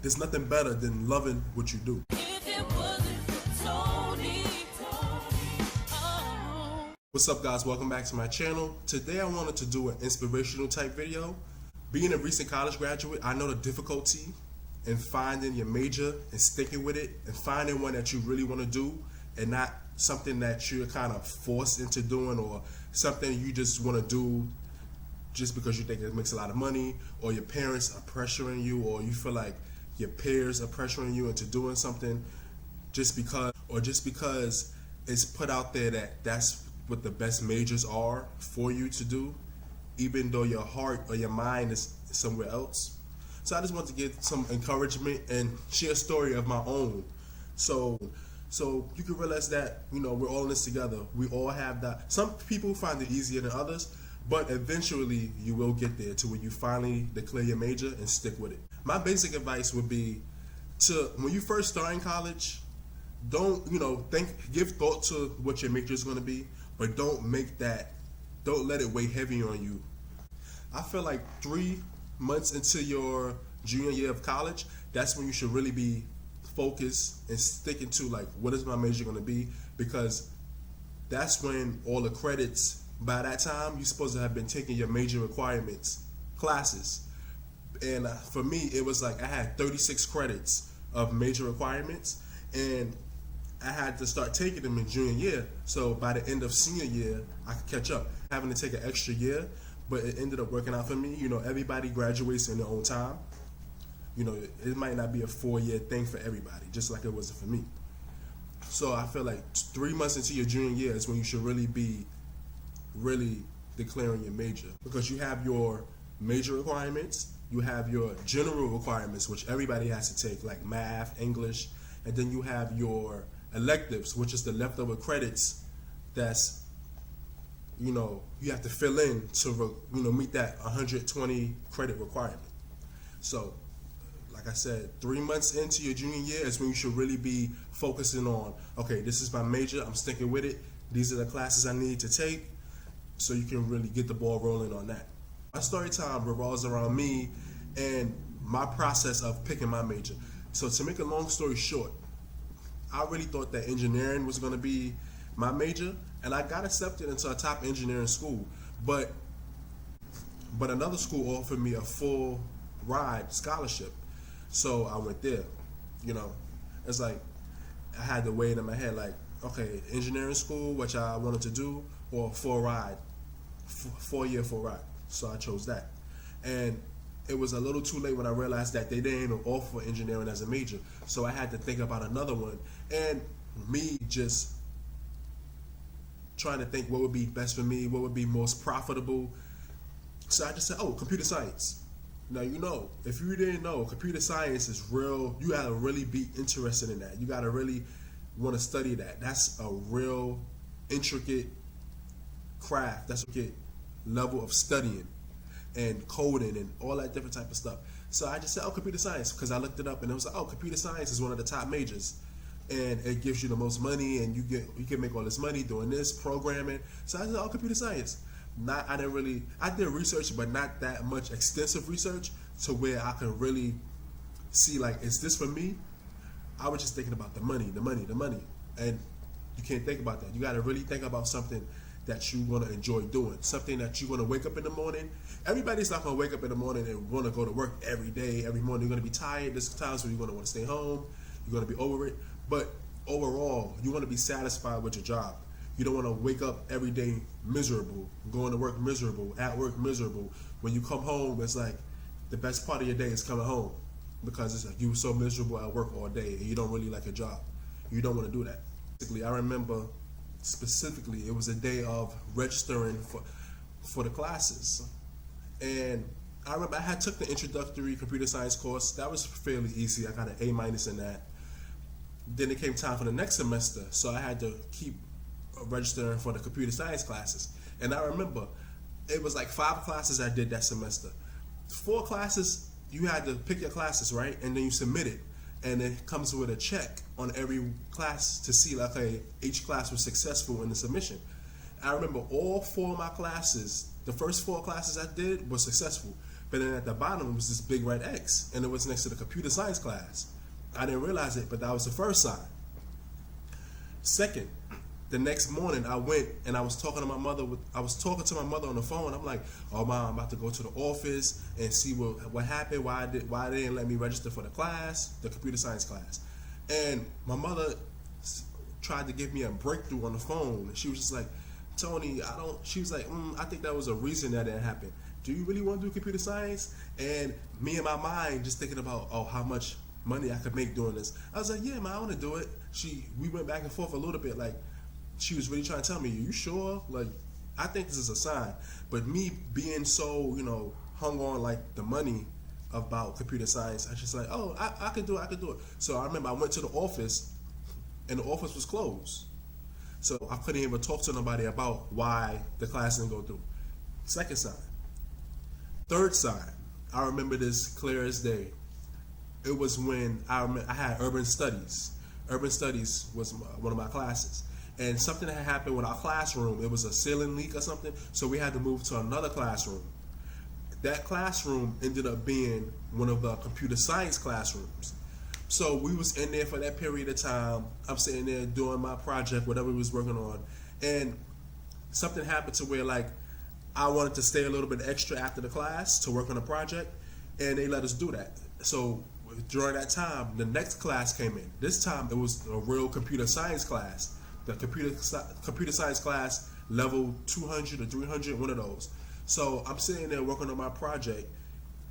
There's nothing better than loving what you do. If it wasn't for oh. What's up, guys? Welcome back to my channel. Today I wanted to do an inspirational type video. Being a recent college graduate, I know the difficulty in finding your major and sticking with it and finding one that you really want to do and not something that you're kind of forced into doing or something you just want to do just because you think it makes a lot of money, or your parents are pressuring you, or you feel like your peers are pressuring you into doing something just because it's put out there that that's what the best majors are for you to do, even though your heart or your mind is somewhere else. So I just want to get some encouragement and share a story of my own. So you can realize that, we're all in this together. We all have that. Some people find it easier than others, but eventually you will get there to where you finally declare your major and stick with it. My basic advice would be to, when you first start in college, don't, give thought to what your major is going to be, but don't let it weigh heavy on you. I feel like 3 months into your junior year of college, that's when you should really be focused and sticking to, like, what is my major going to be, because that's when all the credits, by that time you're supposed to have been taking your major requirements classes. And for me, it was like I had 36 credits of major requirements, and I had to start taking them in junior year. So by the end of senior year, I could catch up, having to take an extra year. But it ended up working out for me. Everybody graduates in their own time. It might not be a 4-year thing for everybody, just like it wasn't for me. So I feel like 3 months into your junior year is when you should really be declaring your major, because you have your major requirements, you have your general requirements, which everybody has to take, like math, English, and then you have your electives, which is the leftover credits that's you have to fill in to meet that 120 credit requirement. So like I said, 3 months into your junior year is when you should really be focusing on, okay, this is my major, I'm sticking with it, these are the classes I need to take, so you can really get the ball rolling on that. My story time revolves around me and my process of picking my major. So to make a long story short, I really thought that engineering was going to be my major, and I got accepted into a top engineering school, but another school offered me a full ride scholarship, so I went there. It's like I had to weigh it in my head, like, okay, engineering school, which I wanted to do, or full ride, 4-year full ride. So I chose that, and it was a little too late when I realized that they didn't even offer engineering as a major. So I had to think about another one, and me just trying to think what would be best for me, what would be most profitable. So I just said, oh, computer science. Now, if you didn't know, computer science is real. You gotta really be interested in that. You gotta really want to study that. That's a real intricate craft. That's a level of studying and coding and all that different type of stuff. So I just said, oh, computer science, because I looked it up and it was like, oh, computer science is one of the top majors, and it gives you the most money, and you can make all this money doing this programming. So I said, oh, computer science. I did research, but not that much extensive research to where I could really see, like, is this for me? I was just thinking about the money, and you can't think about that. You got to really think about something that you want to enjoy doing, something that you want to wake up in the morning. Everybody's not going to wake up in the morning and want to go to work every day, every morning. You're going to be tired. There's times where you're going to want to stay home. You're going to be over it. But overall, you want to be satisfied with your job. You don't want to wake up every day miserable, going to work miserable, at work miserable. When you come home, it's like the best part of your day is coming home, because it's like you were so miserable at work all day and you don't really like your job. You don't want to do that. Basically, I remember specifically, it was a day of registering for the classes, and I remember I had took the introductory computer science course. That was fairly easy. I got an A- in that. Then it came time for the next semester, so I had to keep registering for the computer science classes. And I remember it was like 5 classes I did that semester. 4 classes, you had to pick your classes, right? And then you submit it. And it comes with a check on every class to see, like, okay, each class was successful in the submission. I remember all 4 of my classes, the first 4 classes I did were successful. But then at the bottom was this big red X, and it was next to the computer science class. I didn't realize it, but that was the first sign. Second, the next morning I went and I was talking to my mother. I was talking to my mother on the phone. I'm like, "Oh, Mom, I'm about to go to the office and see what happened. Why they didn't let me register for the class, the computer science class?" And my mother tried to give me a breakthrough on the phone. She was just like, "Tony, I don't." She was like, "I think that was a reason that didn't happen. Do you really want to do computer science?" And me in my mind just thinking about, oh, how much money I could make doing this. I was like, "Yeah, man, I want to do it." We went back and forth a little bit. Like, she was really trying to tell me, "You sure?" Like, I think this is a sign. But me being so, hung on like the money about computer science, I just like, "Oh, I could do it. I could do it." So I remember I went to the office, and the office was closed. So I couldn't even talk to nobody about why the class didn't go through. Second sign. Third sign. I remember this clear as day. It was when I had urban studies. Urban studies was one of my classes. And something had happened with our classroom. It was a ceiling leak or something. So we had to move to another classroom. That classroom ended up being one of the computer science classrooms. So we was in there for that period of time. I'm sitting there doing my project, whatever we was working on. And something happened to where like I wanted to stay a little bit extra after the class to work on a project. And they let us do that. So during that time, the next class came in. This time it was a real computer science class. The computer science class, level 200 or 300, one of those. So I'm sitting there working on my project,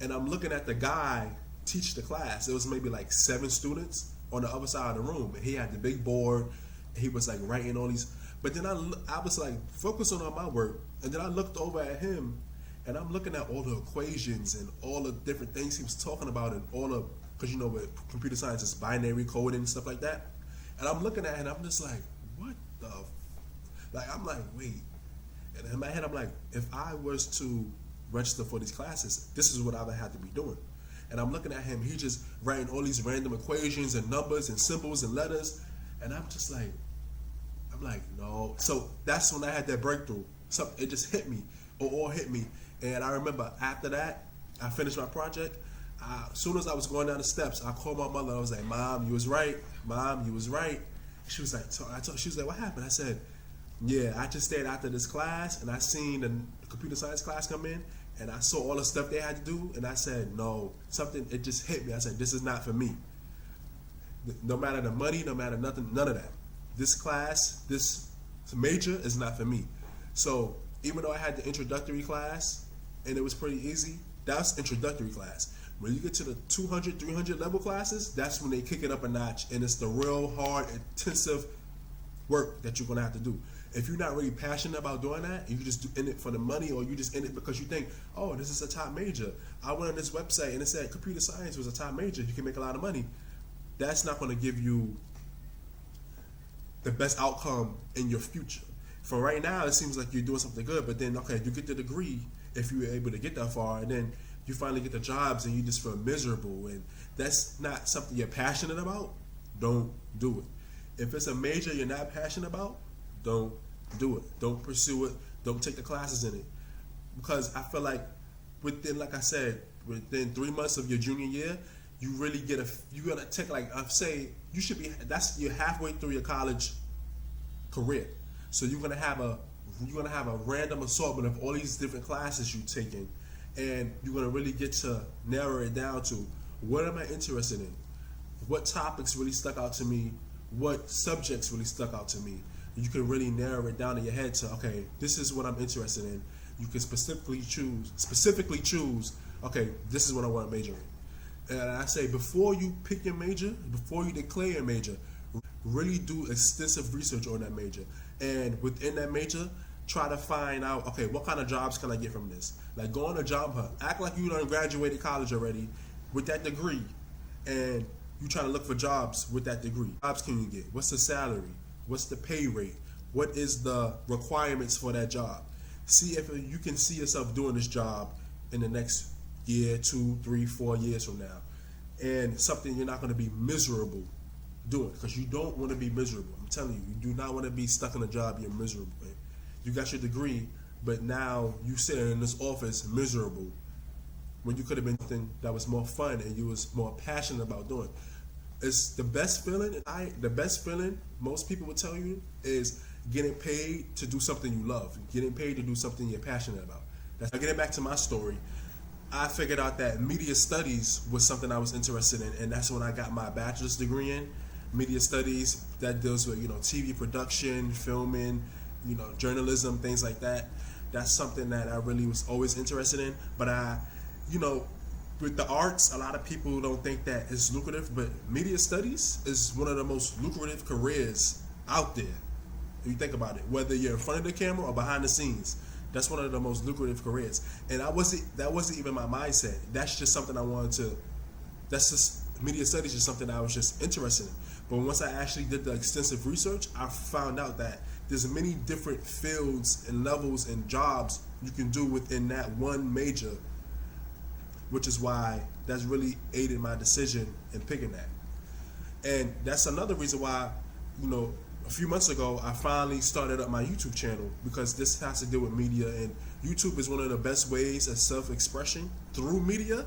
and I'm looking at the guy teach the class. It was maybe like 7 students on the other side of the room, and he had the big board. He was like writing all these. But then I was like focusing on my work, and then I looked over at him, and I'm looking at all the equations and all the different things he was talking about, and all the, because with computer science is binary coding and stuff like that. And I'm looking at it, and I'm just like, what the, like, I'm like, wait. And in my head, I'm like, if I was to register for these classes, this is what I would have to be doing. And I'm looking at him, he just writing all these random equations and numbers and symbols and letters. And I'm just like, no. So that's when I had that breakthrough. It just hit me, or all hit me. And I remember after that, I finished my project. As soon as I was going down the steps, I called my mother. I was like, "Mom, you was right. Mom, you was right." She was like, she was like, "What happened?" I said, "Yeah, I just stayed after this class, and I seen the computer science class come in, and I saw all the stuff they had to do, and I said, no, something, it just hit me. I said, this is not for me. No matter the money, no matter nothing, none of that. This class, this major is not for me." So even though I had the introductory class, and it was pretty easy, that's introductory class. When you get to the 200, 300 level classes, that's when they kick it up a notch, and it's the real hard, intensive work that you're gonna have to do. If you're not really passionate about doing that, you just in it for the money, or you just in it because you think, "Oh, this is a top major. I went on this website and it said computer science was a top major. You can make a lot of money." That's not gonna give you the best outcome in your future. For right now, it seems like you're doing something good, but then, okay, you get the degree if you were able to get that far, and then you finally get the jobs and you just feel miserable, and that's not something you're passionate about. Don't do it. If it's a major you're not passionate about, don't do it. Don't pursue it. Don't take the classes in it. Because I feel like like I said, within 3 months of your junior year, you really you're gonna take, like, I say, you're halfway through your college career. So you're gonna have a random assortment of all these different classes you've taken, and you're gonna really get to narrow it down to, what am I interested in? What topics really stuck out to me? What subjects really stuck out to me? You can really narrow it down in your head to, okay, this is what I'm interested in. You can specifically choose, okay, this is what I want to major in. And I say, before you pick your major, before you declare your major, really do extensive research on that major. And within that major, try to find out, okay, what kind of jobs can I get from this? Like, go on a job hunt. Act like you done graduated college already with that degree, and you trying to look for jobs with that degree. Jobs can you get? What's the salary? What's the pay rate? What is the requirements for that job? See if you can see yourself doing this job in the next year, 2, 3, 4 years from now. And something you're not going to be miserable doing, because you don't want to be miserable. I'm telling you, you do not want to be stuck in a job you're miserable in. You got your degree, but now you sitting in this office miserable when you could have been something that was more fun and you was more passionate about doing. It's the best feeling. The best feeling most people would tell you is getting paid to do something you love, getting paid to do something you're passionate about. Getting back to my story, I figured out that media studies was something I was interested in, and that's when I got my bachelor's degree in media studies. That deals with TV production, filming, journalism, things like that. That's something that I really was always interested in. But with the arts, a lot of people don't think that it's lucrative, but media studies is one of the most lucrative careers out there. If you think about it, whether you're in front of the camera or behind the scenes, that's one of the most lucrative careers. And that wasn't even my mindset. That's just something I wanted to. That's just media studies, is something I was just interested in. But once I actually did the extensive research, I found out that there's many different fields and levels and jobs you can do within that one major, which is why that's really aided my decision in picking that. And that's another reason why, a few months ago, I finally started up my YouTube channel, because this has to do with media, and YouTube is one of the best ways of self-expression through media.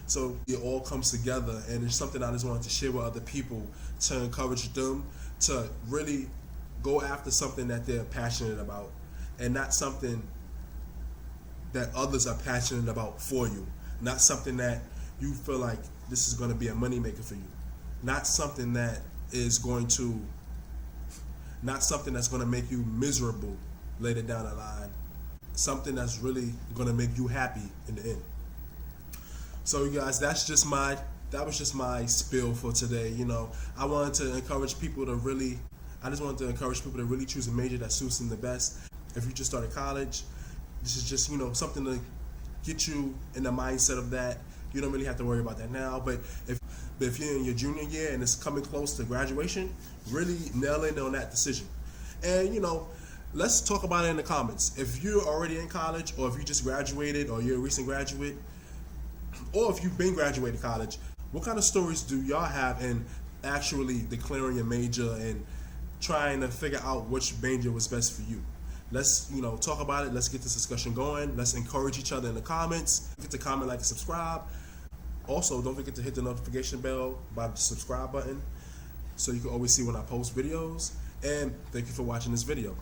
So it all comes together, and it's something I just wanted to share with other people to encourage them to really go after something that they're passionate about, and not something that others are passionate about for you. Not something that you feel like this is going to be a moneymaker for you. Not something that is going to, not something that's going to make you miserable later down the line. Something that's really going to make you happy in the end. So you guys, that was just my spiel for today. I wanted to encourage people to really, choose a major that suits them the best. If you just started college, this is just, something to get you in the mindset of that. You don't really have to worry about that now. But if you're in your junior year and it's coming close to graduation, really nail in on that decision. And let's talk about it in the comments. If you're already in college, or if you just graduated, or you're a recent graduate, or if you've been graduated college, what kind of stories do y'all have in actually declaring your major and trying to figure out which major was best for you? Let's talk about it. Let's get this discussion going. Let's encourage each other in the comments. Don't forget to comment, like, and subscribe. Also, don't forget to hit the notification bell by the subscribe button, so you can always see when I post videos. And thank you for watching this video.